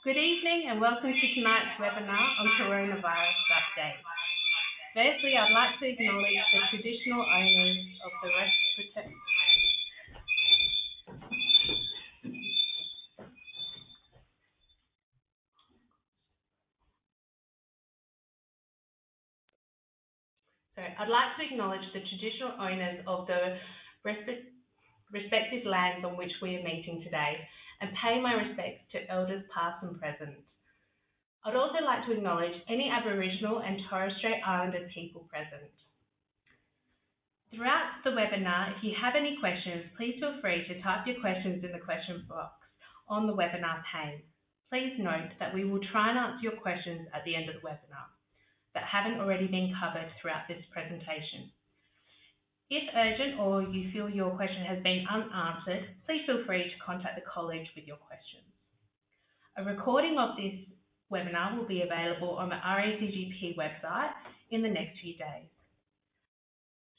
Good evening and welcome to tonight's webinar on coronavirus update. Firstly, I'd like to acknowledge the traditional owners of the respective lands on which we are meeting today and pay my respects to elders past and present. I'd also like to acknowledge any Aboriginal and Torres Strait Islander people present. Throughout the webinar, if you have any questions, please feel free to type your questions in the question box on the webinar pane. Please note that we will try and answer your questions at the end of the webinar that haven't already been covered throughout this presentation. If urgent or you feel your question has been unanswered, please feel free to contact the college with your questions. A recording of this webinar will be available on the RACGP website in the next few days.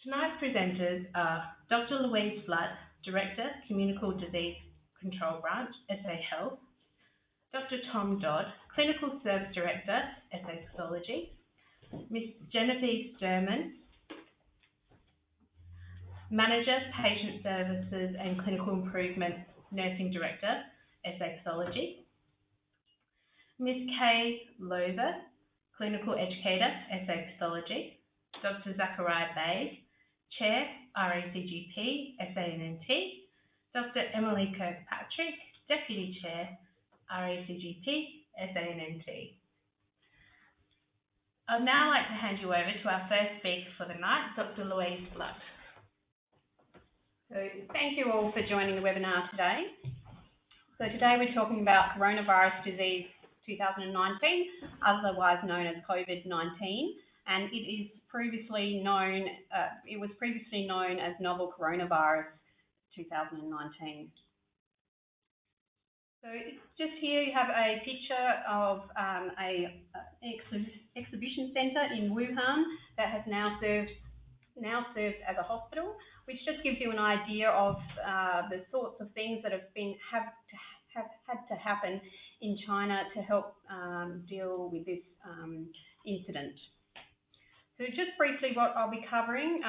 Tonight's presenters are Dr. Louise Flood, Director, Communicable Disease Control Branch, SA Health, Dr. Tom Dodd, Clinical Service Director, SA Pathology, Ms. Genevieve Sturman, Manager, Patient Services and Clinical Improvement Nursing Director, SA Pathology, Ms. Kay Lover, Clinical Educator, SA Pathology, Dr. Zachariah Bays, Chair, RACGP, SA&NT, Dr. Emily Kirkpatrick, Deputy Chair, RACGP, SA&NT. I'd now like to hand you over to our first speaker for the night, Dr. Louise Flood. So thank you all for joining the webinar today. So today we're talking about coronavirus disease 2019, otherwise known as COVID-19, and it was previously known as novel coronavirus 2019. So just here you have a picture of an exhibition centre in Wuhan that has now served as a hospital, which just gives you an idea of the sorts of things that have had to happen in China to help deal with this incident. So just briefly what I'll be covering,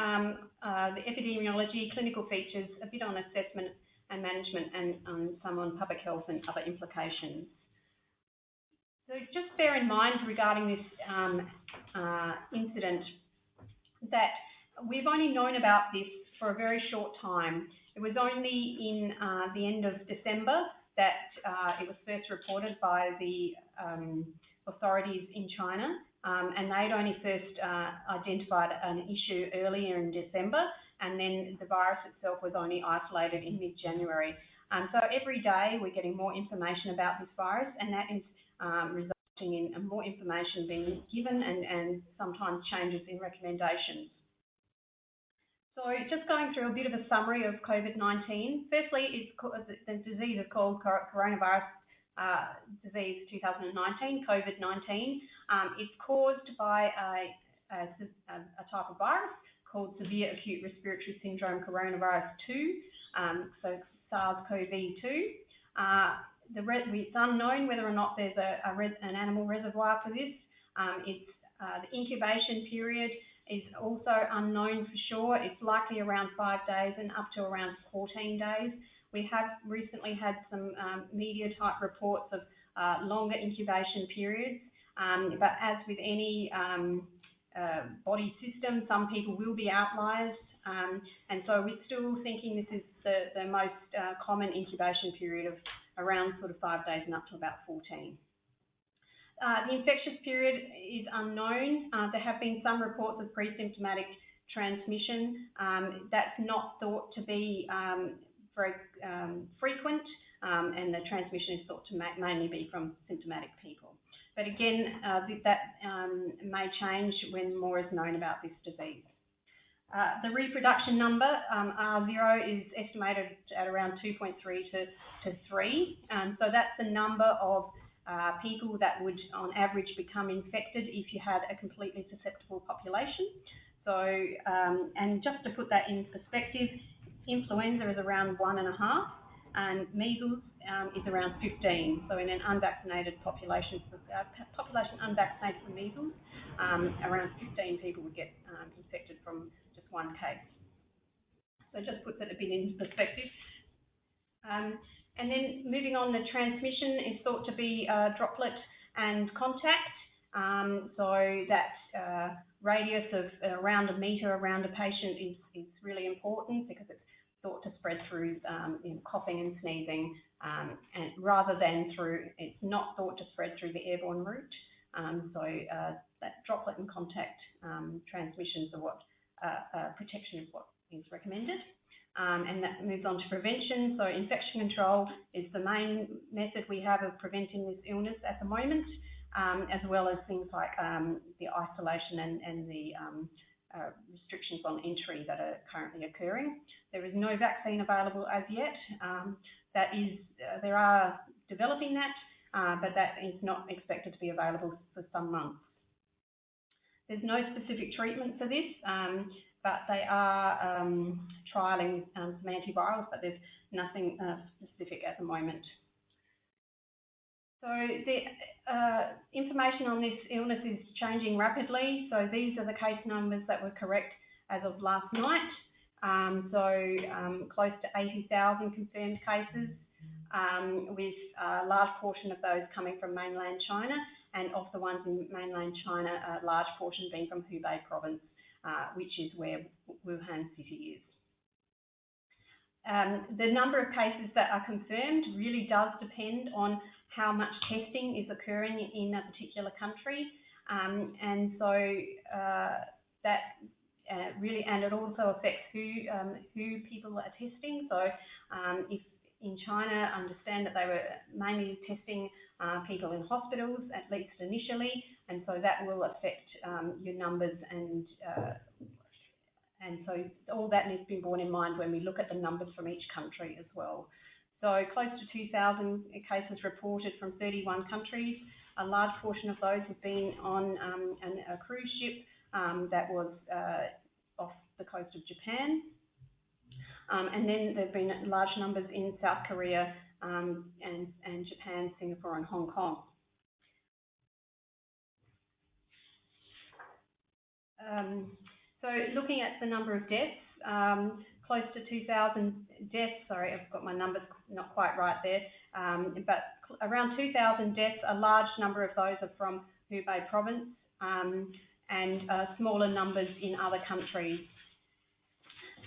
the epidemiology, clinical features, a bit on assessment and management, and some on public health and other implications. So just bear in mind regarding this incident that we've only known about this for a very short time. It was only in the end of December that it was first reported by the authorities in China, and they'd only first identified an issue earlier in December, and then the virus itself was only isolated in mid-January. So every day we're getting more information about this virus, and that is resulting in more information being given and sometimes changes in recommendations. So just going through a bit of a summary of COVID-19. Firstly, the disease is called coronavirus disease 2019, COVID-19. It's caused by a type of virus called severe acute respiratory syndrome coronavirus 2, so SARS-CoV-2. It's unknown whether or not there's an animal reservoir for this. The incubation period is also unknown for sure. It's likely around 5 days and up to around 14 days. We have recently had some media type reports of longer incubation periods, but as with any body system, some people will be outliers, and so we're still thinking this is the most common incubation period of around sort of 5 days and up to about 14. The infectious period is unknown. There have been some reports of pre-symptomatic transmission. That's not thought to be very frequent, and the transmission is thought to mainly be from symptomatic people. But again, that may change when more is known about this disease. The reproduction number, R0, is estimated at around 2.3 to 3. So that's the number of people that would on average become infected if you had a completely susceptible population. So, and just to put that in perspective, influenza is around 1.5, and measles is around 15. So in an unvaccinated population, population unvaccinated for measles, around 15 people would get infected from just one case. So it just puts it a bit into perspective. And then moving on, the transmission is thought to be droplet and contact. So that radius of around a metre around a patient is really important, because it's thought to spread through coughing and sneezing, and rather than through, it's not thought to spread through the airborne route. So that droplet and contact transmissions are what protection is what is recommended. And that moves on to prevention. So infection control is the main method we have of preventing this illness at the moment, as well as things like the isolation and the restrictions on entry that are currently occurring. There is no vaccine available as yet. They are developing that, but that is not expected to be available for some months. There's no specific treatment for this, but they are trialling some antivirals, but there's nothing specific at the moment. So the information on this illness is changing rapidly. So these are the case numbers that were correct as of last night. Close to 80,000 confirmed cases, with a large portion of those coming from mainland China, and of the ones in mainland China, a large portion being from Hubei province, which is where Wuhan city is. The number of cases that are confirmed really does depend on how much testing is occurring in a particular country, and so that really, and it also affects who people are testing. So if in China, understand that they were mainly testing people in hospitals, at least initially, and so that will affect your numbers, and so all that needs to be borne in mind when we look at the numbers from each country as well. So close to 2,000 cases reported from 31 countries. A large portion of those have been on a cruise ship that was off the coast of Japan. And then there have been large numbers in South Korea and Japan, Singapore and Hong Kong. So looking at the number of deaths, close to 2,000 deaths, sorry, I've got my numbers not quite right there, but around 2,000 deaths. A large number of those are from Hubei province, and smaller numbers in other countries.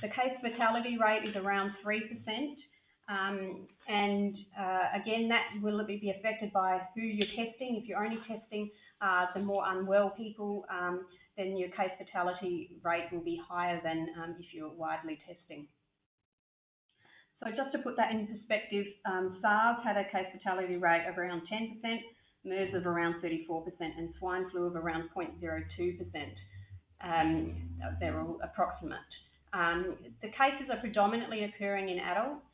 The case fatality rate is around 3%, and again, that will be affected by who you're testing. If you're only testing the more unwell people, then your case fatality rate will be higher than if you're widely testing. So just to put that in perspective, SARS had a case fatality rate of around 10%, MERS of around 34%, and swine flu of around 0.02%. They're all approximate. The cases are predominantly occurring in adults,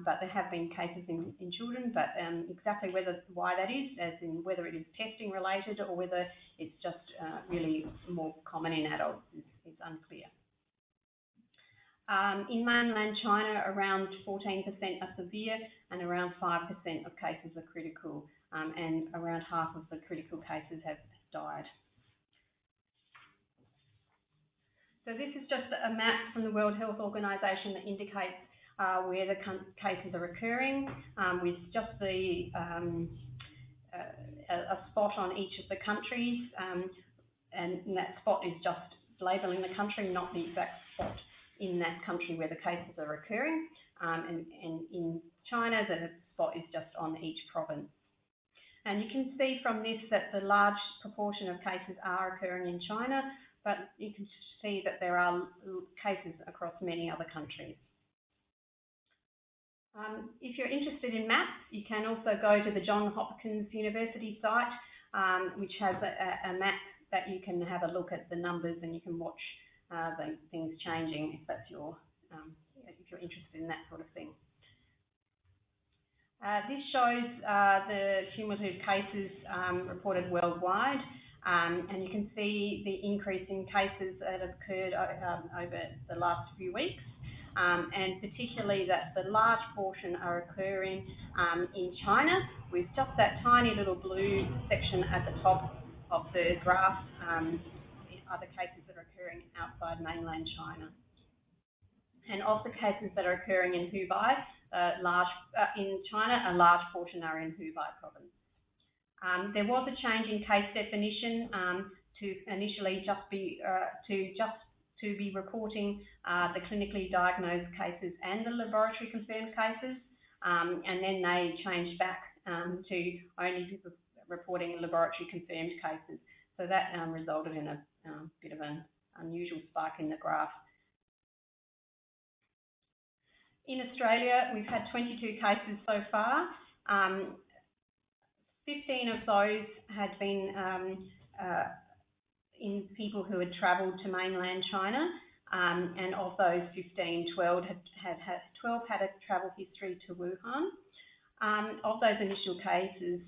but there have been cases in children, but exactly why that is, as in whether it is testing related or whether it's just really more common in adults, is unclear. In mainland China, around 14% are severe and around 5% of cases are critical, and around half of the critical cases have died. So this is just a map from the World Health Organization that indicates where the cases are occurring, with just the a spot on each of the countries, and that spot is just labelling the country, not the exact spot in that country where the cases are occurring. And in China, the spot is just on each province. And you can see from this that the large proportion of cases are occurring in China, but you can see that there are cases across many other countries. If you're interested in maps, you can also go to the Johns Hopkins University site, which has a map that you can have a look at the numbers, and you can watch the things changing if that's if you're interested in that sort of thing. This shows the cumulative cases reported worldwide, and you can see the increase in cases that have occurred over the last few weeks. and particularly that the large portion are occurring in China, with just that tiny little blue section at the top of the graph, other cases that are occurring outside mainland China. And of the cases that are occurring in Hubei, in China, a large portion are in Hubei province. There was a change in case definition to initially just be reporting the clinically diagnosed cases and the laboratory confirmed cases, and then they changed back to only be reporting laboratory confirmed cases. So that resulted in a bit of an unusual spike in the graph. In Australia, we've had 22 cases so far. 15 of those had been in people who had travelled to mainland China, and of those 15, 12 had a travel history to Wuhan. Of those initial cases,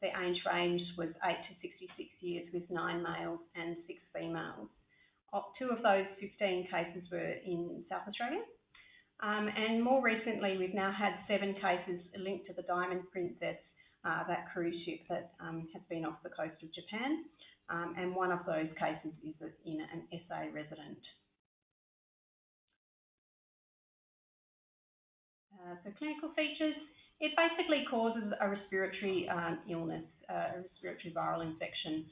the age range was 8 to 66 years, with 9 males and 6 females. 2 of those 15 cases were in South Australia. And more recently, we've now had 7 cases linked to the Diamond Princess, that cruise ship that has been off the coast of Japan. And one of those cases is in an SA resident. So clinical features, it basically causes a respiratory illness, a respiratory viral infection.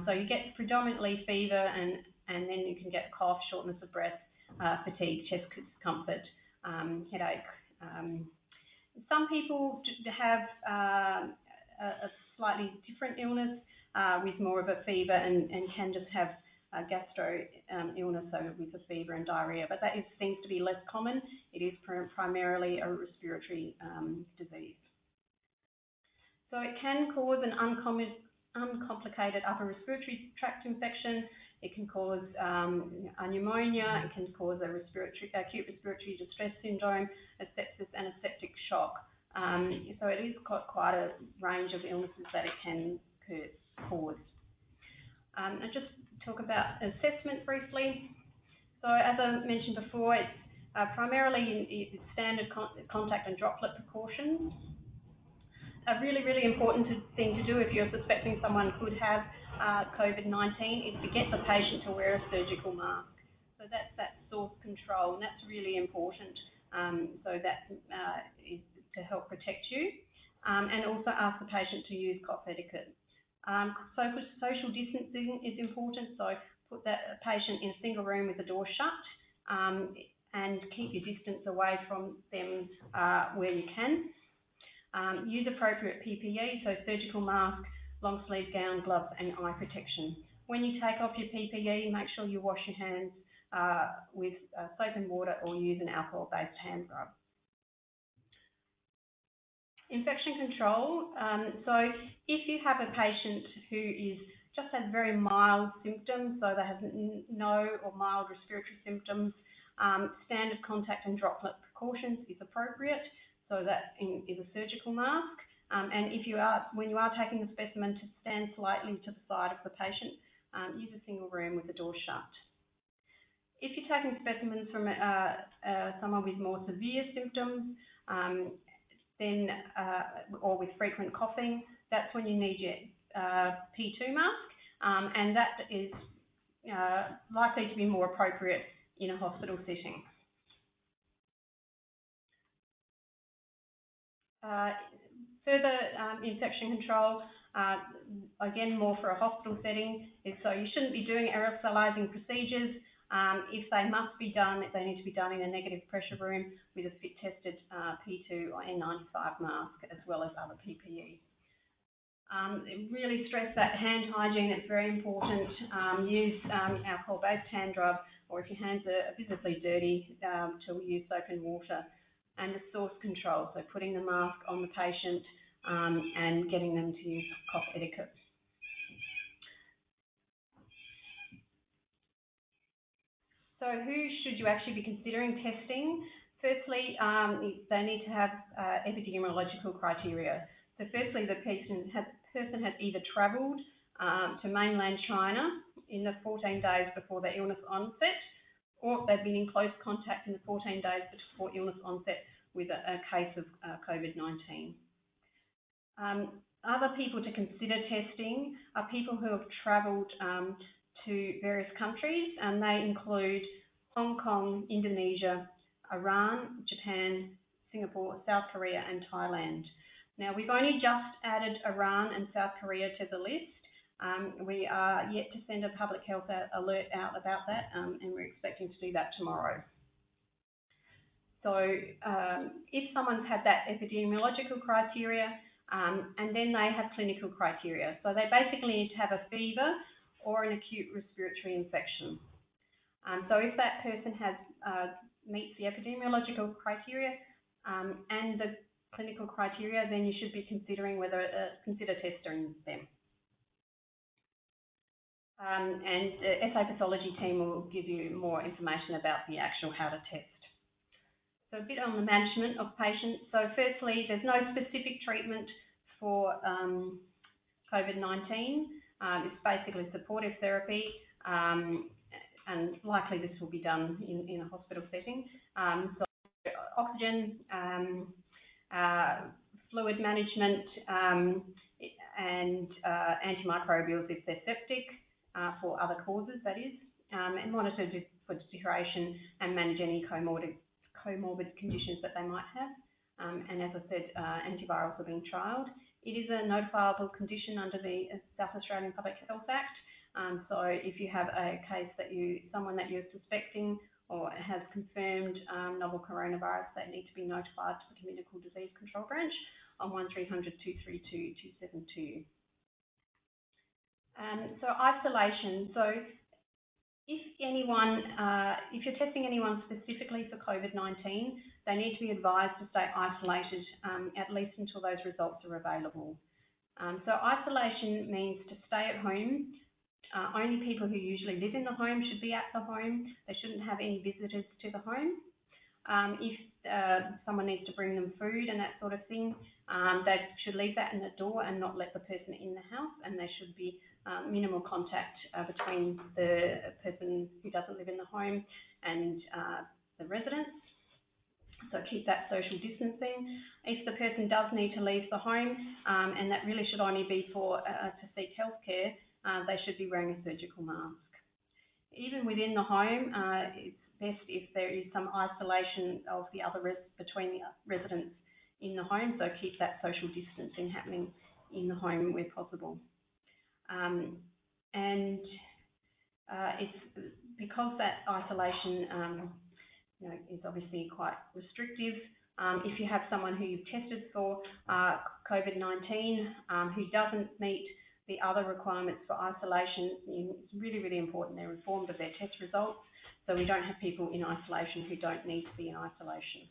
So you get predominantly fever, and then you can get cough, shortness of breath, fatigue, chest discomfort, headache. Some people have a slightly different illness with more of a fever and can just have a gastro illness, so with a fever and diarrhoea, but that seems to be less common. It is primarily a respiratory disease. So it can cause an uncomplicated upper respiratory tract infection. It can cause a pneumonia. It can cause acute respiratory distress syndrome, a sepsis, and a septic shock. So it is quite a range of illnesses that it can cause. I'll just talk about assessment briefly. So as I mentioned before, it's primarily standard contact and droplet precautions. A really, really important thing to do if you're suspecting someone could have COVID-19 is to get the patient to wear a surgical mask. So that's that source control, and that's really important. So that is to help protect you, and also ask the patient to use cough etiquette. Social distancing is important, so put that patient in a single room with the door shut, and keep your distance away from them where you can. Use appropriate PPE, so surgical mask, long sleeve gown, gloves, and eye protection. When you take off your PPE, make sure you wash your hands with soap and water, or use an alcohol-based hand rub. Infection control. So if you have a patient who just has very mild symptoms, so they have no or mild respiratory symptoms, standard contact and droplet precautions is appropriate. So that is a surgical mask. And when you are taking the specimen, to stand slightly to the side of the patient, use a single room with the door shut. If you're taking specimens from someone with more severe symptoms, or with frequent coughing, that's when you need your P2 mask, and that is likely to be more appropriate in a hospital setting. Further infection control, again more for a hospital setting, is so you shouldn't be doing aerosolizing procedures. If they must be done, they need to be done in a negative pressure room with a fit-tested P2 or N95 mask, as well as other PPE. Really stress that hand hygiene, it's very important. Use alcohol-based hand rub, or if your hands are visibly dirty, to use soap and water. And the source control, so putting the mask on the patient and getting them to use cough etiquette. So who should you actually be considering testing? Firstly, they need to have epidemiological criteria. So firstly, the person has either travelled to mainland China in the 14 days before the illness onset, or they've been in close contact in the 14 days before illness onset with a case of COVID-19. Other people to consider testing are people who have travelled to various countries, and they include Hong Kong, Indonesia, Iran, Japan, Singapore, South Korea and Thailand. Now, we've only just added Iran and South Korea to the list. We are yet to send a public health alert out about that, and we're expecting to do that tomorrow. So if someone's had that epidemiological criteria, and then they have clinical criteria. So they basically need to have a fever or an acute respiratory infection. So if that person has meets the epidemiological criteria and the clinical criteria, then you should be considering whether consider testing them. And the SA pathology team will give you more information about the actual how to test. So a bit on the management of patients. So firstly, there's no specific treatment for COVID-19. It's basically supportive therapy, and likely this will be done in a hospital setting. So oxygen, fluid management, and antimicrobials if they're septic, for other causes, that is, and monitor for duration and manage any comorbid conditions that they might have. And as I said, antivirals are being trialled. It is a notifiable condition under the South Australian Public Health Act. So if you have a case that someone that you're suspecting or has confirmed novel coronavirus, they need to be notified to the Communicable Disease Control Branch on 1300 232 272. So isolation. So if you're testing anyone specifically for COVID-19, they need to be advised to stay isolated at least until those results are available. So isolation means to stay at home. Only people who usually live in the home should be at the home. They shouldn't have any visitors to the home. If someone needs to bring them food and that sort of thing, they should leave that in the door and not let the person in the house, and there should be minimal contact between the person who doesn't live in the home and the residents. So keep that social distancing. If the person does need to leave the home, and that really should only be for to seek healthcare, they should be wearing a surgical mask. Even within the home, it's best if there is some isolation of the other between the residents in the home, so keep that social distancing happening in the home where possible. And it's because that isolation is obviously quite restrictive. If you have someone who you've tested for COVID-19 who doesn't meet the other requirements for isolation, it's really, really important they're informed of their test results, so we don't have people in isolation who don't need to be in isolation.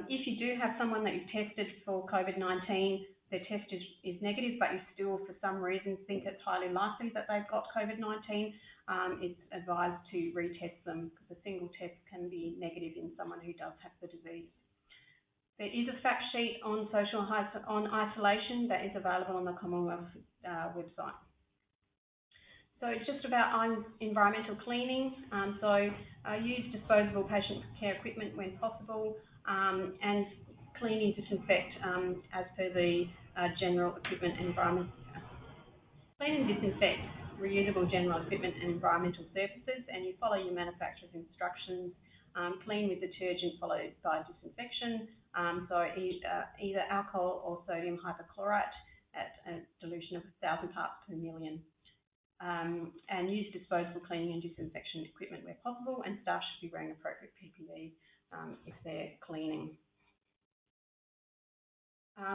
If you do have someone that you've tested for COVID-19, their test is negative, but you still, for some reason, think it's highly likely that they've got COVID-19, it's advised to retest them because a single test can be negative in someone who does have the disease. There is a fact sheet on isolation that is available on the Commonwealth website. So it's just about environmental cleaning. Use disposable patient care equipment when possible, and clean and disinfect as per the general equipment and environment. Clean and disinfect reusable general equipment and environmental surfaces, and you follow your manufacturer's instructions. Clean with detergent followed by disinfection. So either alcohol or sodium hypochlorite at a dilution of 1,000 parts per million. And use disposable cleaning and disinfection equipment where possible, and staff should be wearing appropriate PPE if they're cleaning.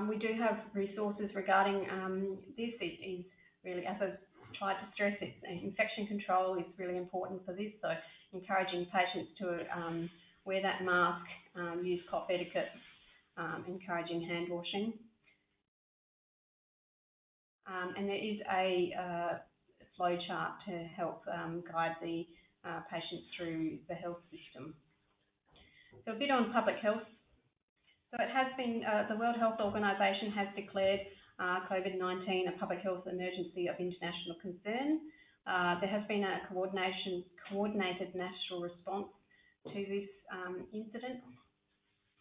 We do have resources regarding this. It is really, as I've tried to stress, infection control is really important for this, so encouraging patients to wear that mask, use cough etiquette, encouraging hand washing. And there is a flow chart to help guide the patients through the health system. So a bit on public health. So it has been, the World Health Organization has declared COVID-19 a public health emergency of international concern. There has been a coordinated national response to this incident.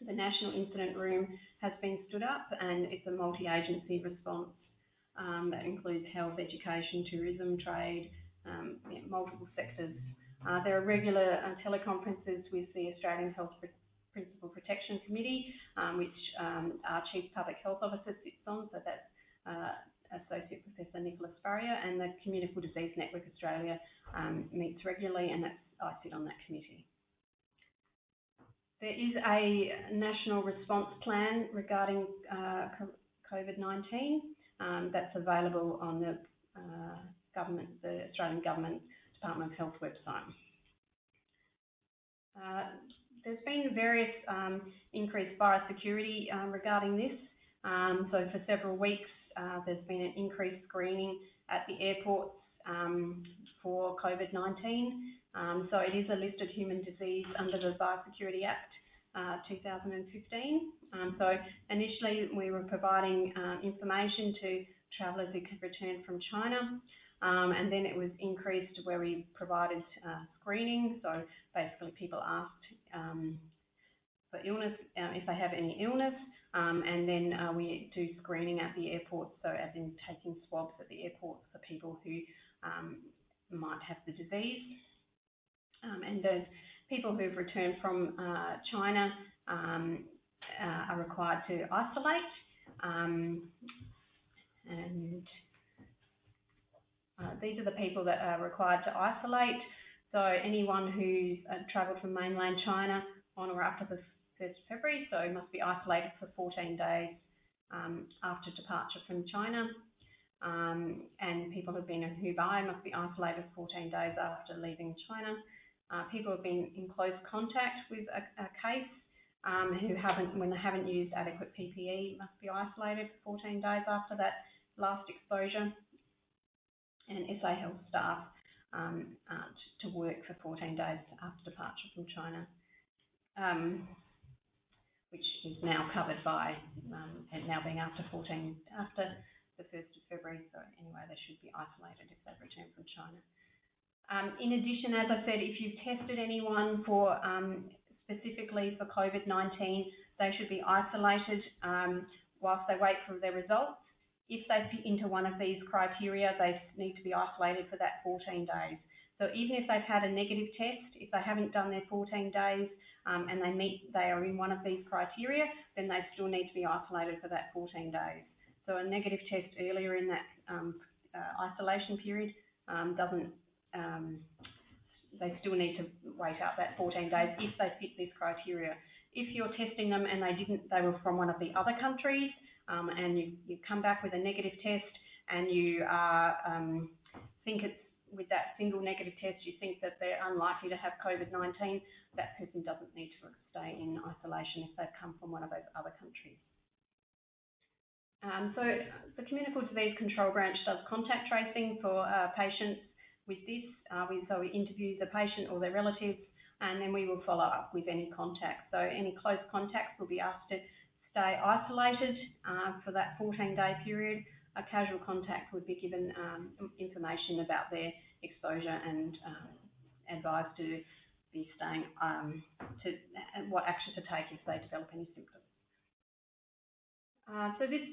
The National Incident Room has been stood up, and it's a multi-agency response that includes health, education, tourism, trade, multiple sectors. There are regular teleconferences with the Australian Health Principal Protection Committee, which our Chief Public Health Officer sits on, so that's Associate Professor Nicholas Farrier, and the Communicable Disease Network Australia meets regularly, and I sit on that committee. There is a national response plan regarding COVID-19 that's available on the Australian Government Department of Health website. There's been various increased biosecurity regarding this. So for several weeks, there's been an increased screening at the airports for COVID-19. So it is a listed human disease under the Biosecurity Act 2015. So initially we were providing information to travellers who could return from China, and then it was increased where we provided screening. So basically people asked for illness, if they have any illness, and then we do screening at the airport, so as in taking swabs at the airport for people who might have the disease. And those people who've returned from China are required to isolate, and these are the people that are required to isolate. So anyone who's travelled from mainland China on or after the 1st of February, so must be isolated for 14 days after departure from China. And people who've been in Hubei must be isolated 14 days after leaving China. People who have been in close contact with a case when they haven't used adequate PPE must be isolated for 14 days after that last exposure. And SA Health staff to work for 14 days after departure from China, which is now covered by and now being after the 1st of February. So anyway, they should be isolated if they've returned from China. In addition, as I said, if you've tested anyone for specifically for COVID-19, they should be isolated whilst they wait for their results. If they fit into one of these criteria, they need to be isolated for that 14 days. So even if they've had a negative test, if they haven't done their 14 days and they are in one of these criteria, then they still need to be isolated for that 14 days. So a negative test earlier in that isolation period they still need to wait out that 14 days if they fit this criteria. If you're testing them and they were from one of the other countries, and you come back with a negative test and you think it's with that single negative test, you think that they're unlikely to have COVID-19, that person doesn't need to stay in isolation if they've come from one of those other countries. So the Communicable Disease Control Branch does contact tracing for patients with this. So we interview the patient or their relatives, and then we will follow up with any contacts. So any close contacts will be asked to stay isolated for that 14-day period. A casual contact would be given information about their exposure and advised to be staying, what action to take if they develop any symptoms. So this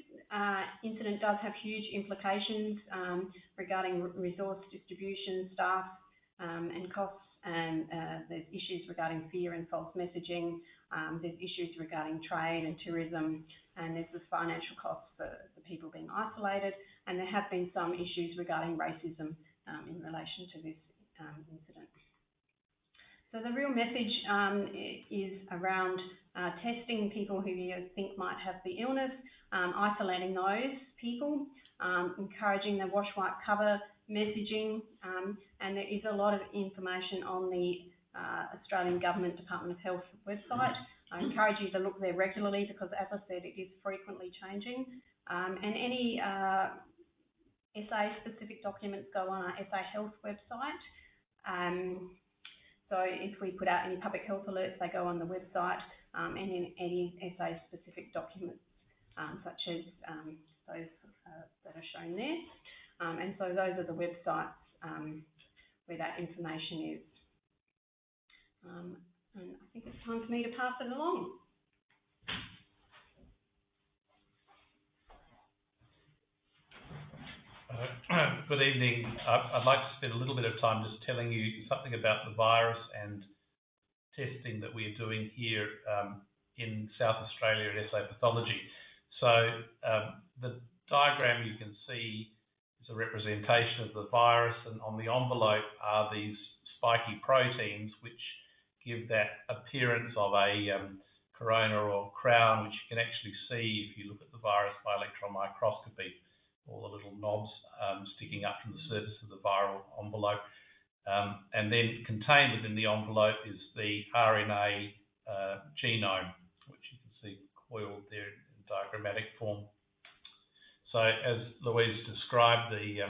incident does have huge implications regarding resource distribution, staff and costs, and there's issues regarding fear and false messaging. There's issues regarding trade and tourism, and there's the financial costs for the people being isolated, and there have been some issues regarding racism in relation to this incident. So the real message is around testing people who you think might have the illness, isolating those people, encouraging the wash, wipe, cover messaging, and there is a lot of information on the Australian Government Department of Health website. I encourage you to look there regularly because, as I said, it is frequently changing. And any SA-specific documents go on our SA Health website. So if we put out any public health alerts, they go on the website, and in any SA-specific documents, such as those that are shown there. And so those are the websites where that information is. And I think it's time for me to pass it along. Good evening. I'd like to spend a little bit of time just telling you something about the virus and testing that we're doing here in South Australia at SA Pathology. So the diagram you can see is a representation of the virus, and on the envelope are these spiky proteins which give that appearance of a corona or crown, which you can actually see if you look at the virus by electron microscopy, all the little knobs sticking up from the surface of the viral envelope. And then contained within the envelope is the RNA genome, which you can see coiled there in diagrammatic form. So as Louise described, the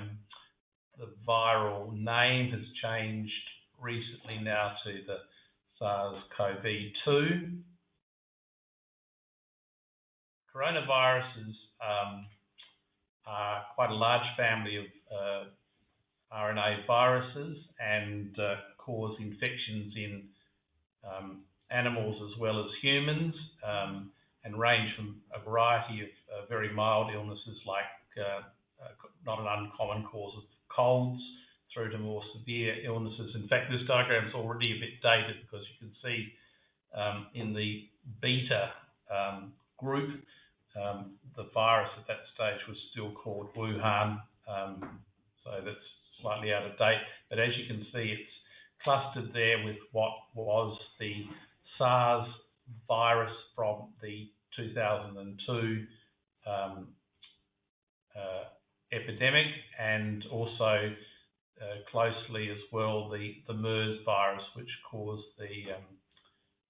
viral name has changed recently now to the SARS-CoV-2. Coronaviruses are quite a large family of RNA viruses and cause infections in animals as well as humans, and range from a variety of very mild illnesses like not an uncommon cause of colds through to more severe illnesses. In fact, this diagram is already a bit dated because you can see in the beta group, the virus at that stage was still called Wuhan, so that's slightly out of date. But as you can see, it's clustered there with what was the SARS virus from the 2002 epidemic, and also closely as well the MERS virus, which caused the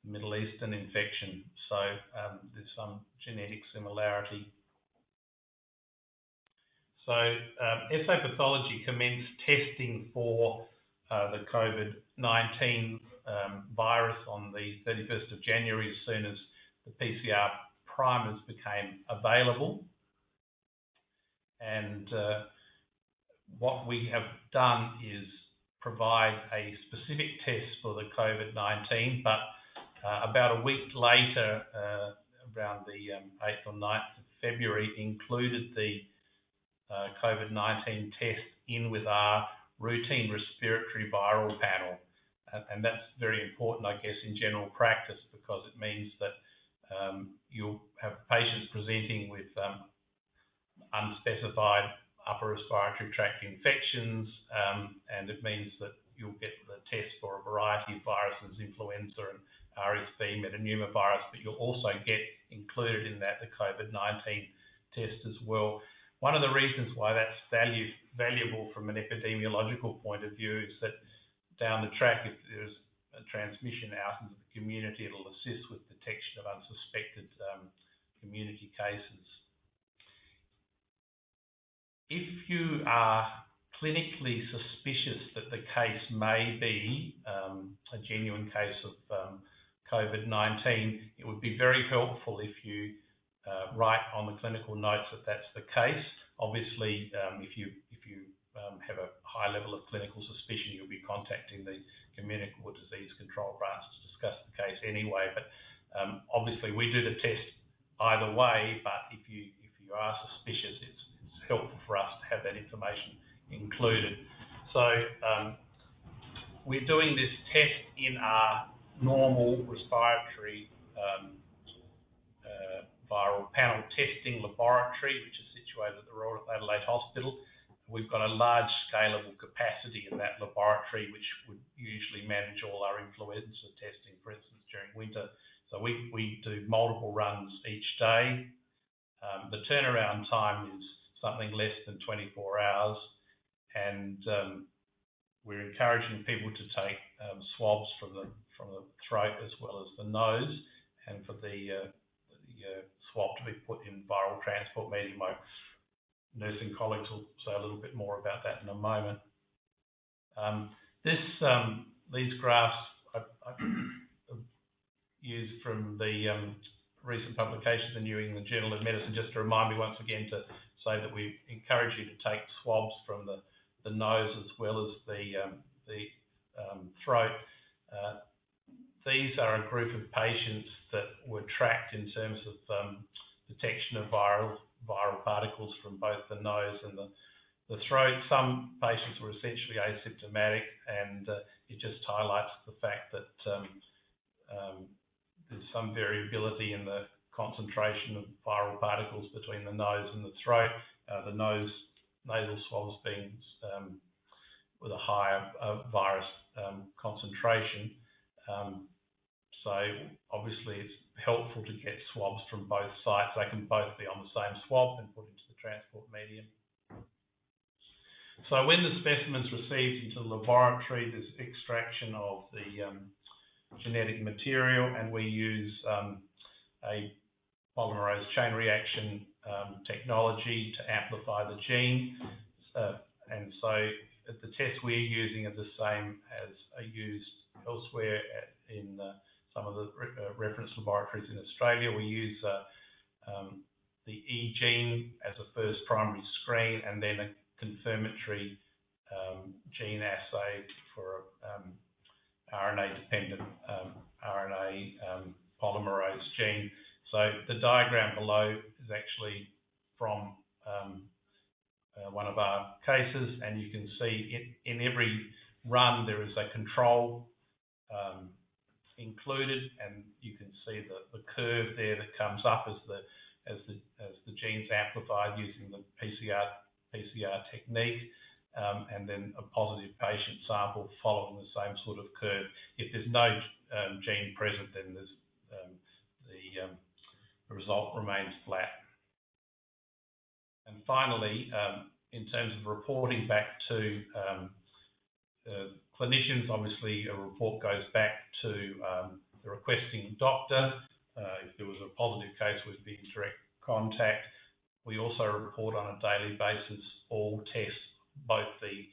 Middle Eastern infection. So there's some genetic similarity. So SA Pathology commenced testing for the COVID-19 virus on the 31st of January as soon as the PCR primers became available. And what we have done is provide a specific test for the COVID-19, but about a week later, around the 8th or 9th of February, included the COVID-19 test in with our routine respiratory viral panel. And that's very important, I guess, in general practice, because it means that you'll have patients presenting with unspecified upper respiratory tract infections, and it means that you'll get the test for a variety of viruses, influenza and RSV, metapneumovirus, but you'll also get included in that the COVID-19 test as well. One of the reasons why that's valuable from an epidemiological point of view is that down the track, if there's a transmission out into the community, it'll assist with detection of unsuspected community cases. If you are clinically suspicious that the case may be a genuine case of COVID-19, it would be very helpful if you write on the clinical notes that that's the case. Obviously, if you have a high level of clinical suspicion, you'll be contacting the Communicable Disease Control Branch to discuss the case anyway. But obviously, we do the test either way. But if you are suspicious, it's helpful for us to have that information included. So we're doing this test in our normal respiratory viral panel testing laboratory, which is situated at the Royal Adelaide Hospital. We've got a large scalable capacity in that laboratory, which would usually manage all our influenza testing, for instance, during winter. So we do multiple runs each day. The turnaround time is something less than 24 hours, and we're encouraging people to take swabs from the throat as well as the nose, and for the swab to be put in viral transport medium. My nursing colleagues will say a little bit more about that in a moment. These graphs I used from the recent publication in the New England Journal of Medicine, just to remind me once again to say that we encourage you to take swabs from the the nose as well as the throat. These are a group of patients that were tracked in terms of detection of viral particles from both the nose and the throat. Some patients were essentially asymptomatic, and it just highlights the fact that there's some variability in the concentration of viral particles between the nose and the throat. The nasal swabs being with a higher virus concentration. So obviously it's helpful to get swabs from both sites. They can both be on the same swab and put into the transport medium. So when the specimen's received into the laboratory, there's extraction of the genetic material, and we use a polymerase chain reaction technology to amplify the gene. And so the tests we're using are the same as are used elsewhere in some of the reference laboratories in Australia. We use the E gene as a first primary screen, and then a confirmatory gene assay for RNA-dependent RNA polymerase gene. So the diagram below is actually from one of our cases, and you can see in every run there is a control included, and you can see the curve there that comes up as the genes amplified using the PCR technique, and then a positive patient sample following the same sort of curve. If there's no gene present, then the result remains flat. And finally, in terms of reporting back to clinicians, obviously a report goes back to the requesting doctor. If there was a positive case, we'd be in direct contact. We also report on a daily basis all tests, both the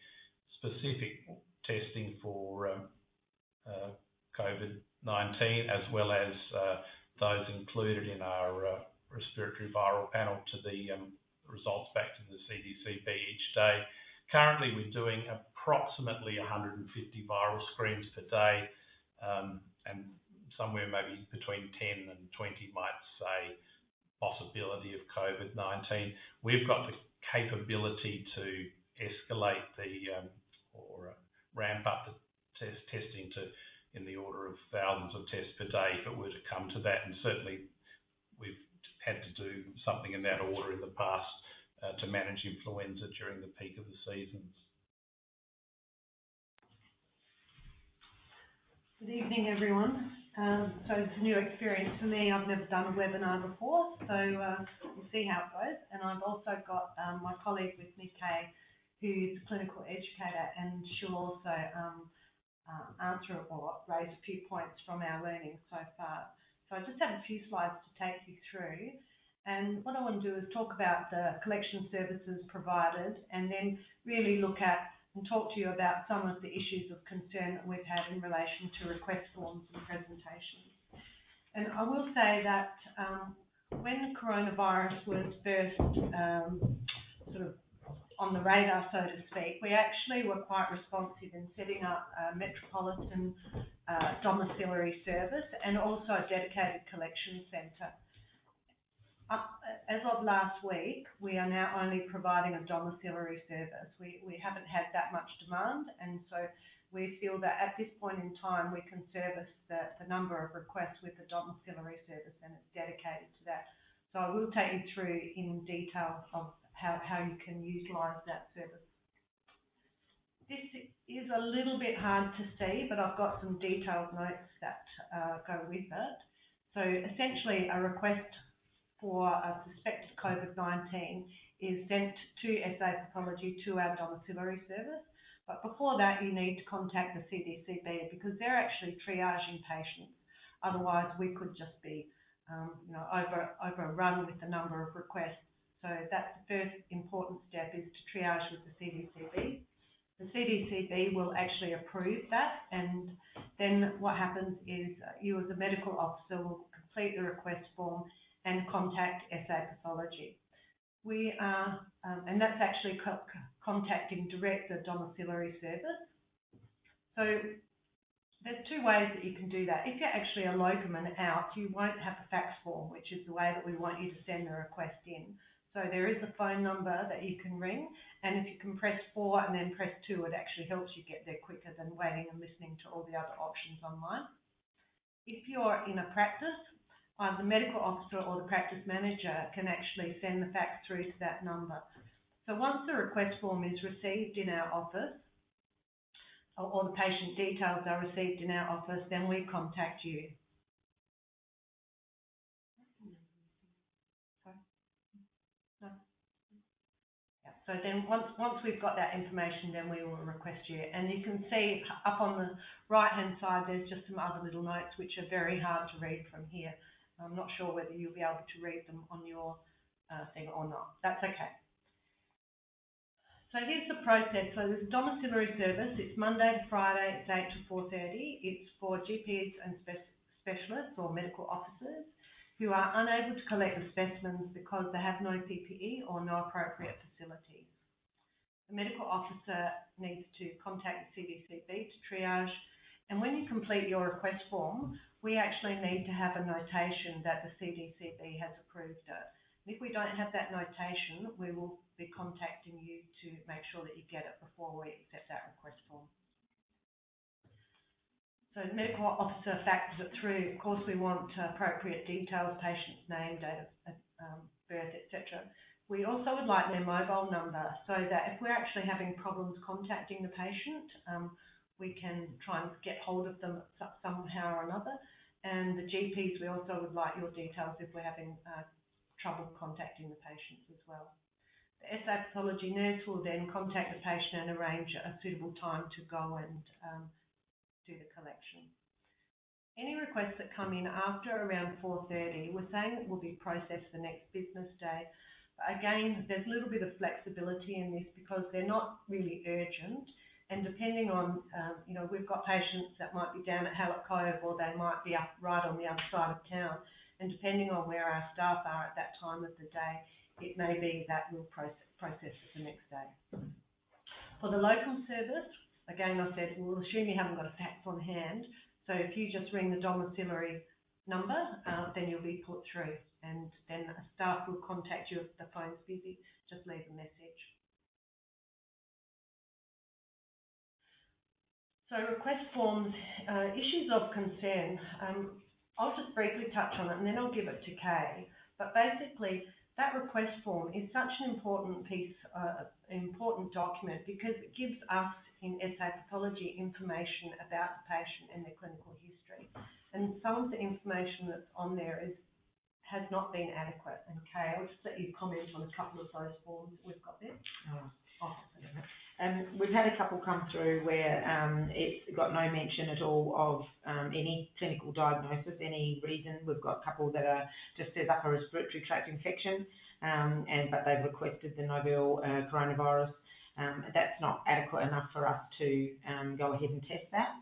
specific testing for COVID-19 as well as those included in our respiratory viral panel to the results back to the CDCB each day. Currently, we're doing approximately 150 viral screens per day, and somewhere maybe between 10 and 20 might say possibility of COVID-19. We've got the capability to escalate or ramp up the testing to in the order of thousands of tests per day if it were to come to that, and certainly we've had to do something in that order in the past to manage influenza during the peak of the seasons. Good evening, everyone. So it's a new experience for me. I've never done a webinar before, so we'll see how it goes. And I've also got my colleague with me, Kay, who's a clinical educator, and she'll also answer or raise a few points from our learning so far. So I just have a few slides to take you through. And what I want to do is talk about the collection services provided, and then really look at and talk to you about some of the issues of concern that we've had in relation to request forms and presentations. And I will say that when coronavirus was first sort of on the radar, so to speak, we actually were quite responsive in setting up a metropolitan domiciliary service and also a dedicated collection centre. As of last week, we are now only providing a domiciliary service. We haven't had that much demand, and so we feel that at this point in time we can service the number of requests with the domiciliary service, and it's dedicated to that. So I will take you through in detail of how you can utilise that service. This is a little bit hard to see, but I've got some detailed notes that go with it. So essentially a request for a suspected COVID-19 is sent to SA Pathology to our domiciliary service. But before that, you need to contact the CDCB because they're actually triaging patients. Otherwise, we could just be overrun with the number of requests. So that's the first important step, is to triage with the CDCB. The CDCB will actually approve that, and then what happens is you as a medical officer will complete the request form and contact SA Pathology. We are, and that's actually contacting direct the domiciliary service. So there's two ways that you can do that. If you're actually a locum and out, you won't have a fax form, which is the way that we want you to send the request in. So there is a phone number that you can ring, and if you can press 4 and then press 2, it actually helps you get there quicker than waiting and listening to all the other options online. If you're in a practice, the medical officer or the practice manager can actually send the fax through to that number. So once the request form is received in our office, or the patient details are received in our office, then we contact you. So then once we've got that information, then we will request you. And you can see up on the right-hand side, there's just some other little notes which are very hard to read from here. I'm not sure whether you'll be able to read them on your thing or not. That's okay. So here's the process. So there's a domiciliary service. It's Monday to Friday. It's 8 to 4:30. It's for GPs and specialists or medical officers who are unable to collect the specimens because they have no PPE or no appropriate facilities. The medical officer needs to contact the CDCB to triage, and when you complete your request form, we actually need to have a notation that the CDCB has approved it. And if we don't have that notation, we will be contacting you to make sure that you get it before we accept that request form. So the medical officer faxes it through. Of course, we want appropriate details, patient's name, date of birth, etc. We also would like their mobile number so that if we're actually having problems contacting the patient, we can try and get hold of them somehow or another. And the GPs, we also would like your details if we're having trouble contacting the patients as well. The SA pathology nurse will then contact the patient and arrange a suitable time to go and do the collection. Any requests that come in after around 4:30, we're saying it will be processed the next business day. But again, there's a little bit of flexibility in this because they're not really urgent. And depending on, we've got patients that might be down at Hallett Cove or they might be up right on the other side of town. And depending on where our staff are at that time of the day, it may be that we'll process it the next day. For the local service, again, I said, we'll assume you haven't got a fax on hand. So if you just ring the domiciliary number, then you'll be put through. And then a staff will contact you if the phone's busy. Just leave a message. So request forms, issues of concern. I'll just briefly touch on it and then I'll give it to Kay. But basically, that request form is such an important piece, important document because it gives us in SA pathology information about the patient and their clinical history. And some of the information that's on there has not been adequate. And Kay, I'll just let you comment on a couple of those forms that we've got there. We've had a couple come through where it's got no mention at all of any clinical diagnosis, any reason. We've got a couple that are just says upper respiratory tract infection, but they've requested the novel coronavirus. That's not adequate enough for us to go ahead and test that.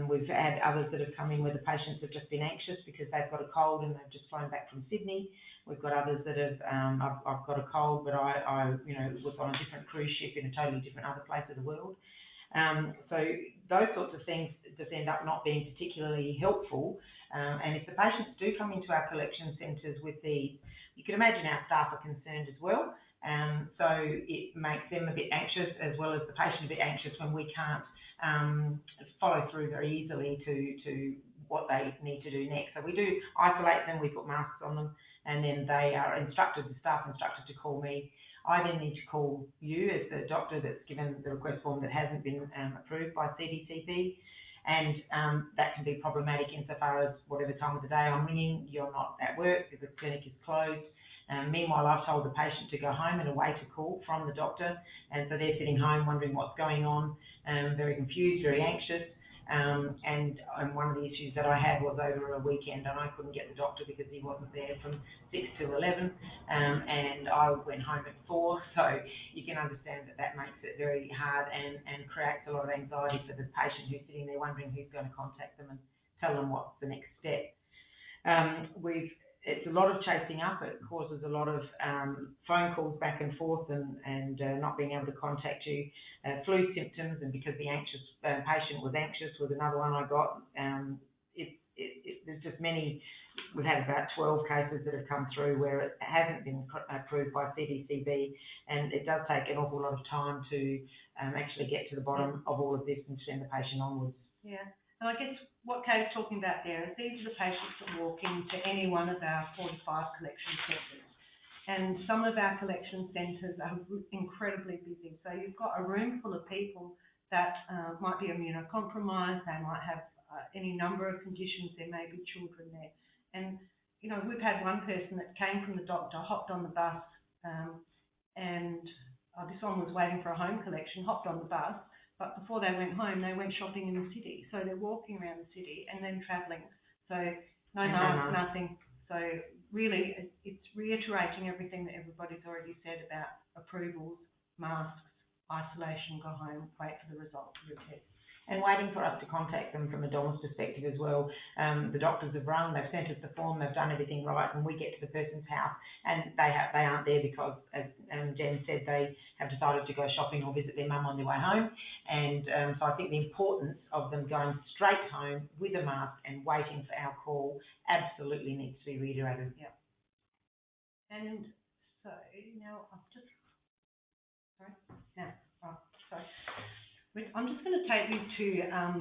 We've had others that have come in where the patients have just been anxious because they've got a cold and they've just flown back from Sydney. We've got others that have, I've got a cold, but I was on a different cruise ship in a totally different other place of the world. So those sorts of things just end up not being particularly helpful. And if the patients do come into our collection centres with these, you can imagine our staff are concerned as well. So it makes them a bit anxious as well as the patient a bit anxious when we can't follow through very easily to what they need to do next. So we do isolate them, we put masks on them, and then they are instructed, the staff instructed to call me. I then need to call you as the doctor that's given the request form that hasn't been approved by CDCB. And that can be problematic insofar as whatever time of the day I'm ringing, you're not at work, the clinic is closed. Meanwhile, I've told the patient to go home and await a call from the doctor. And so they're sitting home wondering what's going on, very confused, very anxious. And one of the issues that I had was over a weekend and I couldn't get the doctor because he wasn't there from 6 till 11 and I went home at 4. So you can understand that makes it very hard and creates a lot of anxiety for the patient who's sitting there wondering who's going to contact them and tell them what's the next step. We've it's a lot of chasing up. It causes a lot of phone calls back and forth and not being able to contact you. Flu symptoms, and because the patient was anxious with another one I got, there's just many. We've had about 12 cases that have come through where it hasn't been approved by CDCB, and it does take an awful lot of time to actually get to the bottom of all of this and send the patient onwards. Yeah, and I guess what Kay's talking about there is these are the patients that walk into any one of our 45 collection centres. And some of our collection centres are incredibly busy. So you've got a room full of people that might be immunocompromised, they might have any number of conditions, there may be children there. And, you know, we've had one person that came from the doctor, hopped on the bus, and this one was waiting for a home collection, hopped on the bus, but before they went home, they went shopping in the city. So they're walking around the city and then travelling. So no mask, nothing. So really, it's reiterating everything that everybody's already said about approvals, masks, isolation, go home, wait for the results of the test. And waiting for us to contact them from a DOMS perspective as well. The doctors have rung, they've sent us the form, they've done everything right, and we get to the person's house and they aren't there because, as Jen said, they have decided to go shopping or visit their mum on their way home. And so I think the importance of them going straight home with a mask and waiting for our call absolutely needs to be reiterated. Yeah. And so now I'm just I'm just going to take you to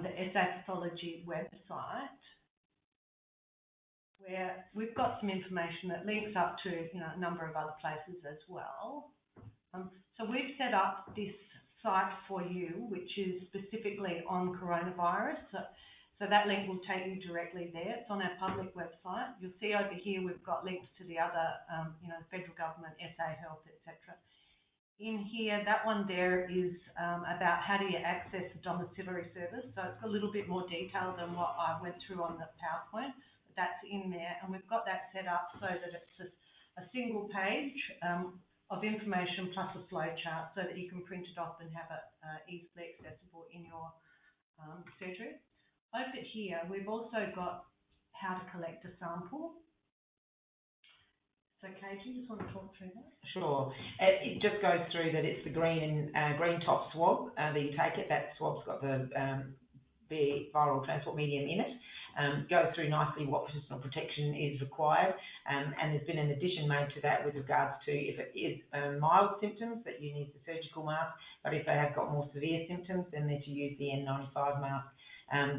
the SA Pathology website, where we've got some information that links up to a number of other places as well. So we've set up this site for you, which is specifically on coronavirus. So that link will take you directly there. It's on our public website. You'll see over here we've got links to the other, federal government, SA Health, etc. In here, that one there is about how do you access the domiciliary service. So it's got a little bit more detail than what I went through on the PowerPoint. But that's in there, and we've got that set up so that it's just a single page of information plus a flow chart so that you can print it off and have it easily accessible in your surgery. Over here, we've also got how to collect a sample. So, Kay, do you just want to talk through that? Sure. It just goes through that it's the green top swab that you take it. That swab's got the viral transport medium in it. Goes through nicely what personal protection is required. And there's been an addition made to that with regards to if it is mild symptoms that you need the surgical mask, but if they have got more severe symptoms, then they're to use the N95 mask.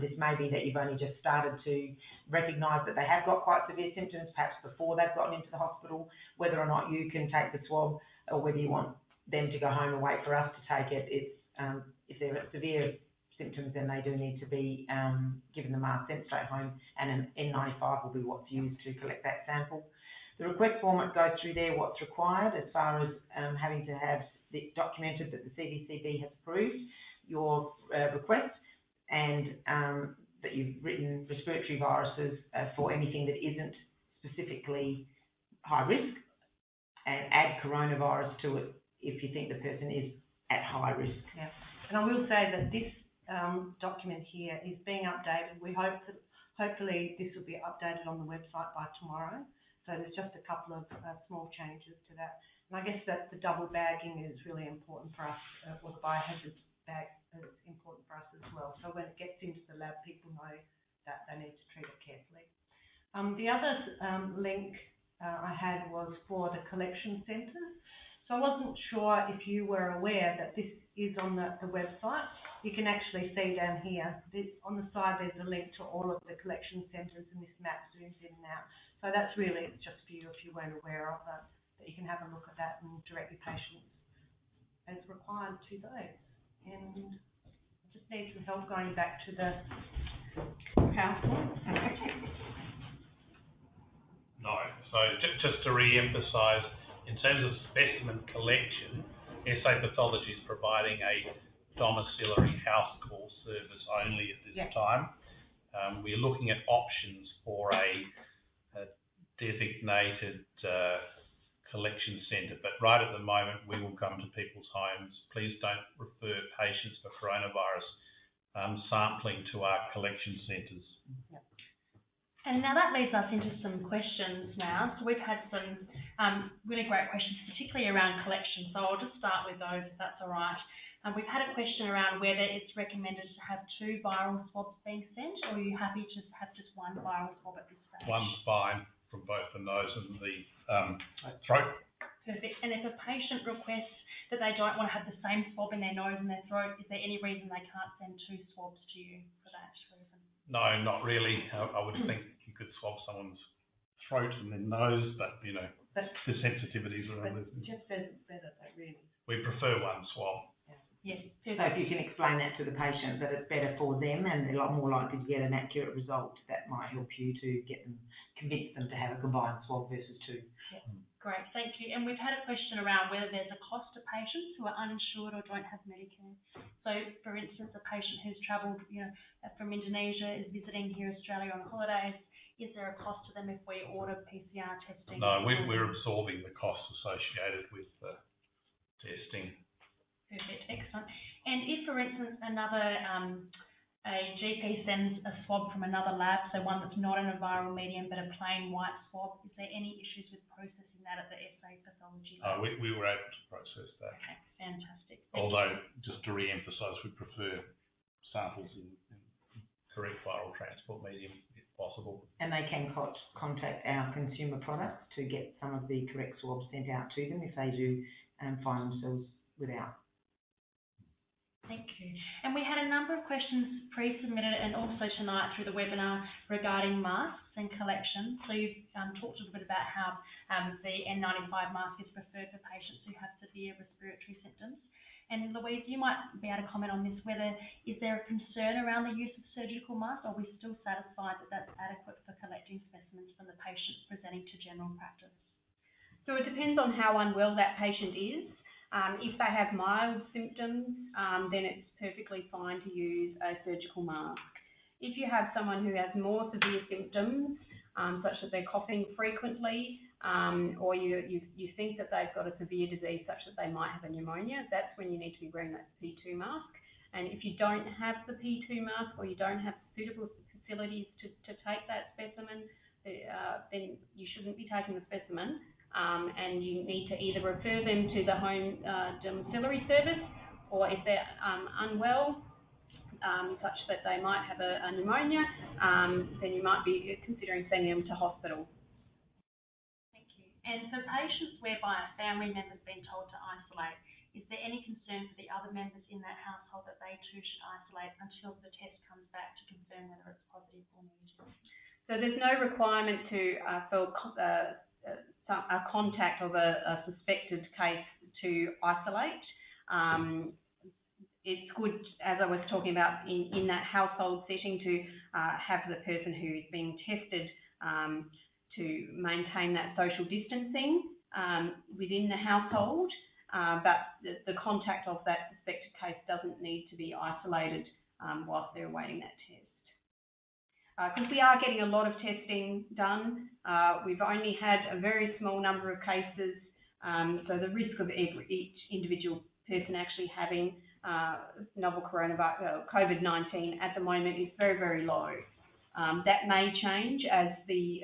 This may be that you've only just started to recognise that they have got quite severe symptoms, perhaps before they've gotten into the hospital, whether or not you can take the swab or whether you want them to go home and wait for us to take it. It's, if they're at severe symptoms, then they do need to be given the mask, sent straight home, and an N95 will be what's used to collect that sample. The request form, it goes through there what's required as far as having to have documented that the CDCB has approved your request, and that you've written respiratory viruses for anything that isn't specifically high risk, and add coronavirus to it if you think the person is at high risk. Yeah, and I will say that this document here is being updated. We hope that hopefully this will be updated on the website by tomorrow. So there's just a couple of small changes to that. And I guess that the double bagging is really important for us, or the biohazard bag is important for us as well. So when it gets into the lab, people know that they need to treat it carefully. The other link I had was for the collection centres. So I wasn't sure if you were aware that this is on the website. You can actually see down here, on the side there's a link to all of the collection centres, and this map zooms in and out. So that's really just for you if you weren't aware of that you can have a look at that and direct your patients as required to those. And I just need some help going back to the PowerPoint. No, so just to re-emphasise, in terms of specimen collection, SA Pathology is providing a domiciliary house call service only at this time. We're looking at options for a designated collection centre, but right at the moment we will come to people's homes. Please don't refer patients for coronavirus sampling to our collection centres. Yep. And now that leads us into some questions now. So we've had some really great questions, particularly around collection. So I'll just start with those, if that's all right. We've had a question around whether it's recommended to have 2 viral swabs being sent, or are you happy to have just 1 viral swab at this stage? One's fine from both the nose and the throat. Perfect. And if a patient requests that they don't want to have the same swab in their nose and their throat, is there any reason they can't send 2 swabs to you for that reason? No, not really. I would think you could swab someone's throat and then nose, but you know, the sensitivities are on this. Just better, though, really. We prefer 1 swab. Yes. So if you can explain that to the patient, that it's better for them and they're a lot more likely to get an accurate result, that might help you to convince them to have a combined swab versus 2. Yeah. Great, thank you. And we've had a question around whether there's a cost to patients who are uninsured or don't have Medicare. So, for instance, a patient who's travelled, from Indonesia is visiting here in Australia on holidays. Is there a cost to them if we order PCR testing? No, we're absorbing the costs associated with the testing. Perfect, excellent. And if, for instance, a GP sends a swab from another lab, so one that's not in a viral medium but a plain white swab, is there any issues with processing that at the SA pathology lab? We were able to process that. Okay, fantastic. Although, just to re-emphasise, we prefer samples in correct viral transport medium if possible. And they can contact our consumer products to get some of the correct swabs sent out to them if they do find themselves without. Thank you. And we had a number of questions pre-submitted and also tonight through the webinar regarding masks and collection. So you've talked a little bit about how the N95 mask is preferred for patients who have severe respiratory symptoms. And Louise, you might be able to comment on this, is there a concern around the use of surgical masks, or are we still satisfied that that's adequate for collecting specimens from the patients presenting to general practice? So it depends on how unwell that patient is. If they have mild symptoms, then it's perfectly fine to use a surgical mask. If you have someone who has more severe symptoms, such that they're coughing frequently, or you think that they've got a severe disease such that they might have a pneumonia, that's when you need to be wearing that P2 mask. And if you don't have the P2 mask, or you don't have suitable facilities to take that specimen, then you shouldn't be taking the specimen. And you need to either refer them to the home domiciliary service, or if they're unwell, such that they might have a pneumonia, then you might be considering sending them to hospital. Thank you. And for patients whereby a family member's been told to isolate, is there any concern for the other members in that household that they too should isolate until the test comes back to confirm whether it's positive or negative? So there's no requirement for a contact of a suspected case to isolate. It's good, as I was talking about, in that household setting to have the person who's being tested to maintain that social distancing within the household, but the contact of that suspected case doesn't need to be isolated whilst they're awaiting that test. Because we are getting a lot of testing done. We've only had a very small number of cases, so the risk of each individual person actually having novel coronavirus, COVID-19 at the moment is very, very low. That may change as the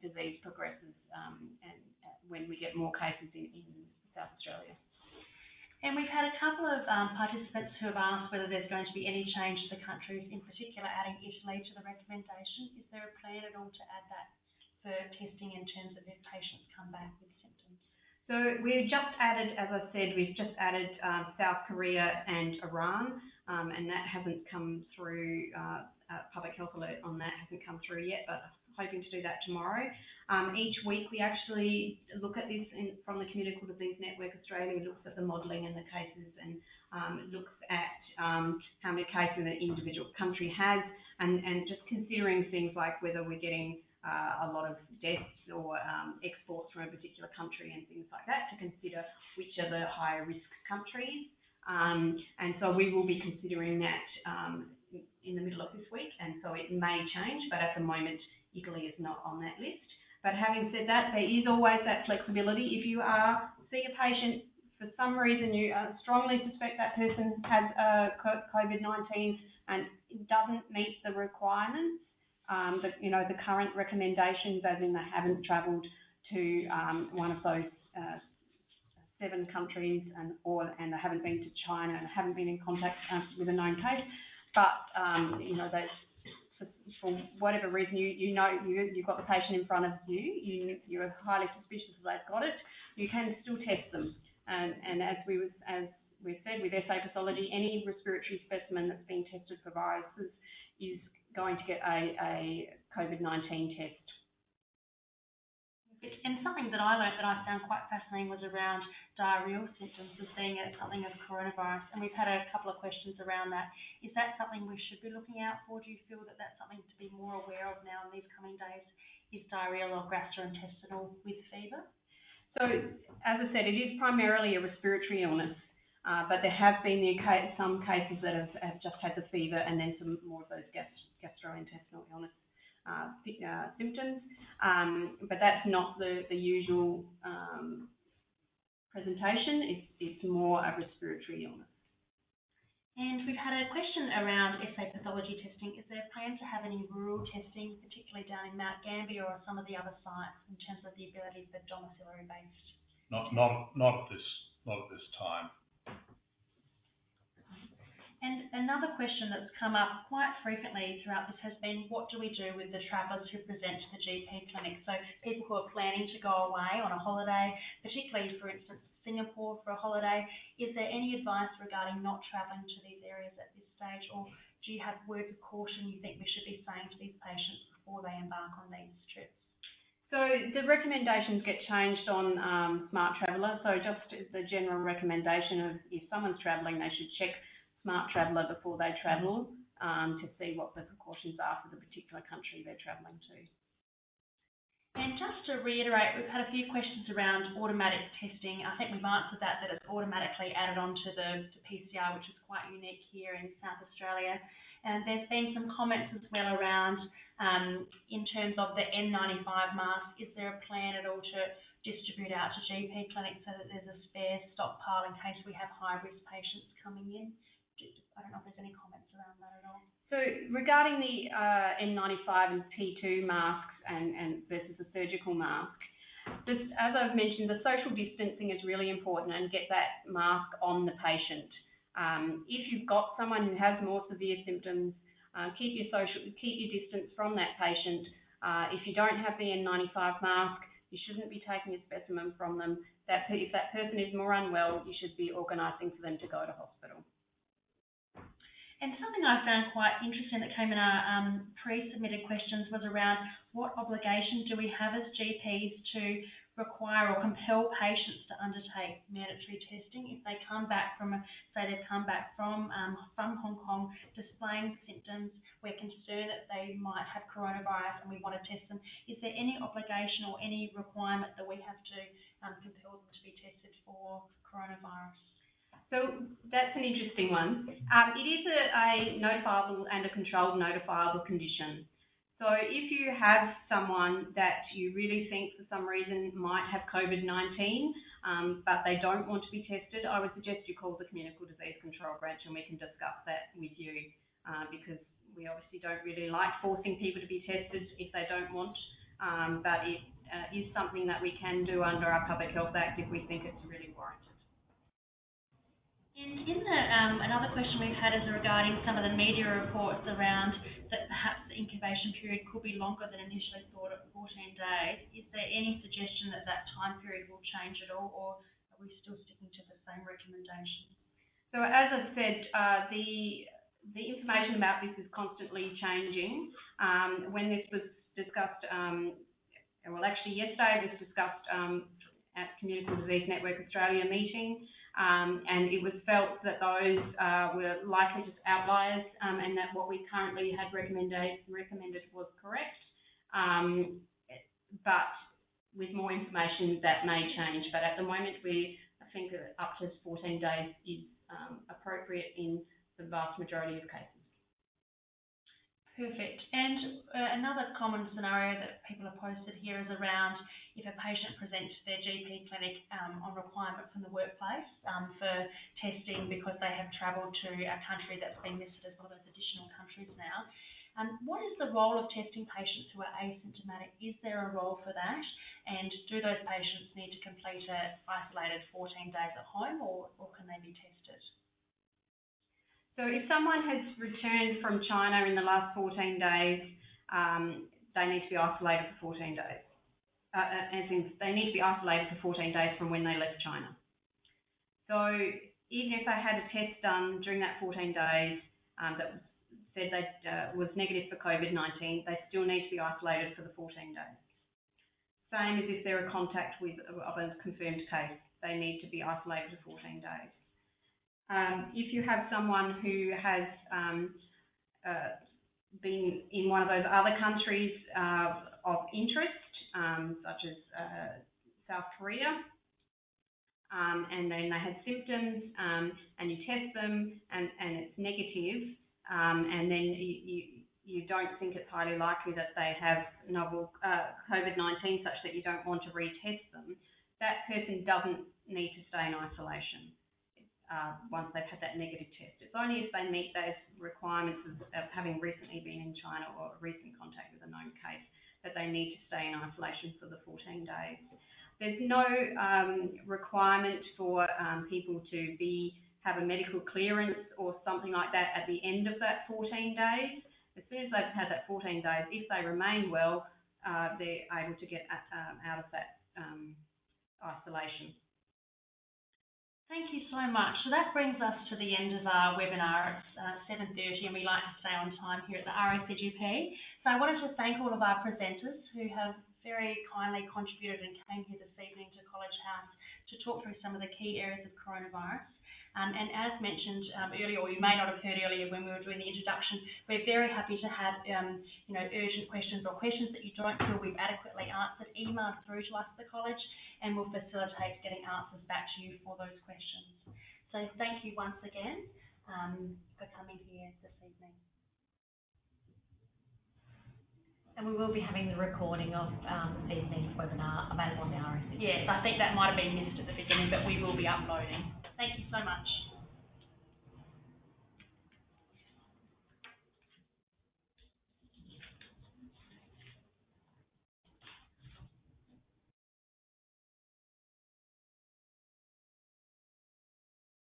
disease progresses and when we get more cases in South Australia. And we've had a couple of participants who have asked whether there's going to be any change to the countries, in particular adding Italy to the recommendation. Is there a plan at all to add that for testing in terms of if patients come back with symptoms? So we've just added, as I said, South Korea and Iran, and that hasn't come through, public health alert on that hasn't come through yet, but hoping to do that tomorrow. Each week we actually look at this from the Communicable Disease Network Australia, looks at the modelling and the cases and looks at how many cases an individual country has and just considering things like whether we're getting a lot of deaths or exports from a particular country and things like that to consider which are the higher risk countries. And so we will be considering that in the middle of this week, and so it may change, but at the moment Italy is not on that list. But having said that, there is always that flexibility. If you see a patient for some reason you strongly suspect that person has COVID-19 and it doesn't meet the requirements, the current recommendations, as in they haven't travelled to one of those 7 countries and they haven't been to China and haven't been in contact with a known case. But for whatever reason, you've got the patient in front of you, you're highly suspicious that they've got it, you can still test them. And as we've said, with SA pathology, any respiratory specimen that's been tested for viruses is going to get a COVID-19 test. And something that I learned that I found quite fascinating was around diarrheal symptoms as being something of coronavirus. And we've had a couple of questions around that. Is that something we should be looking out for? Do you feel that that's something to be more aware of now in these coming days? Is diarrheal or gastrointestinal with fever? So, as I said, it is primarily a respiratory illness, but there have been some cases that have just had the fever and then some more of those gastrointestinal illness symptoms, but that's not the usual presentation. It's more a respiratory illness. And we've had a question around SA pathology testing. Is there a plan to have any rural testing, particularly down in Mount Gambier or some of the other sites, in terms of the ability for domiciliary based? Not at this time. And another question that's come up quite frequently throughout this has been, what do we do with the travellers who present to the GP clinic? So people who are planning to go away on a holiday, particularly, for instance, Singapore for a holiday, is there any advice regarding not travelling to these areas at this stage, or do you have words of caution you think we should be saying to these patients before they embark on these trips? So the recommendations get changed on Smart Traveller. So just the general recommendation of if someone's travelling, they should check Smart Traveller before they travel to see what the precautions are for the particular country they're travelling to. And just to reiterate, we've had a few questions around automatic testing. I think we've answered that it's automatically added onto the PCR, which is quite unique here in South Australia. And there's been some comments as well around, in terms of the N95 mask, is there a plan at all to distribute out to GP clinics so that there's a spare stockpile in case we have high-risk patients coming in? I don't know if there's any comments around that at all. So regarding the N95 and P2 masks and versus the surgical mask, just as I've mentioned, the social distancing is really important, and get that mask on the patient. If you've got someone who has more severe symptoms, keep your distance from that patient. If you don't have the N95 mask, you shouldn't be taking a specimen from them. If that person is more unwell, you should be organising for them to go to hospital. And something I found quite interesting that came in our pre-submitted questions was around what obligation do we have as GPs to require or compel patients to undertake mandatory testing if they come back from, say they've come back from Hong Kong displaying symptoms, we're concerned that they might have coronavirus and we want to test them. Is there any obligation or any requirement that we have to compel them to be tested for coronavirus? So that's an interesting one. It is a notifiable and a controlled notifiable condition. So if you have someone that you really think for some reason might have COVID-19, but they don't want to be tested, I would suggest you call the Communicable Disease Control Branch and we can discuss that with you, because we obviously don't really like forcing people to be tested if they don't want, but it is something that we can do under our Public Health Act if we think it's really warranted. And in another question we've had is regarding some of the media reports around that perhaps the incubation period could be longer than initially thought at 14 days. Is there any suggestion that that time period will change at all, or are we still sticking to the same recommendations? So as I've said, the information about this is constantly changing. When this was discussed, well actually yesterday it was discussed at Communicable Disease Network Australia meeting, and it was felt that those were likely just outliers, and that what we currently had recommended was correct. But with more information that may change. But at the moment I think that up to 14 days is appropriate in the vast majority of cases. Perfect. And another common scenario that people have posted here is around if a patient presents to their GP clinic on requirement from the workplace for testing because they have travelled to a country that's been listed as one of those additional countries now. What is the role of testing patients who are asymptomatic? Is there a role for that? And do those patients need to complete an isolated 14 days at home, or can they be tested? So if someone has returned from China in the last 14 days, they need to be isolated for 14 days. As in, they need to be isolated for 14 days from when they left China. So even if they had a test done during that 14 days that said they was negative for COVID-19, they still need to be isolated for the 14 days. Same as if they're a contact of a confirmed case, they need to be isolated for 14 days. If you have someone who has been in one of those other countries of interest, such as South Korea, and then they had symptoms, and you test them, and it's negative, and then you don't think it's highly likely that they have novel COVID-19 such that you don't want to retest them, that person doesn't need to stay in isolation once they've had that negative test. It's only if they meet those requirements of having recently been in China or a recent contact with a known case that they need to stay in isolation for the 14 days. There's no requirement for people to have a medical clearance or something like that at the end of that 14 days. As soon as they've had that 14 days, if they remain well, they're able to get out of that isolation. Thank you so much. So that brings us to the end of our webinar. It's 7:30 and we like to stay on time here at the RACGP. So I wanted to thank all of our presenters who have very kindly contributed and came here this evening to College House to talk through some of the key areas of coronavirus. And as mentioned earlier, or you may not have heard earlier when we were doing the introduction, we're very happy to have urgent questions or questions that you don't feel we've adequately answered emailed through to us at the college, and we'll facilitate getting answers back to you for those questions. So thank you once again for coming here this evening. And we will be having the recording of this evening's webinar available on the RACGP. Yes, I think that might have been missed at the beginning, but we will be uploading. Thank you so much.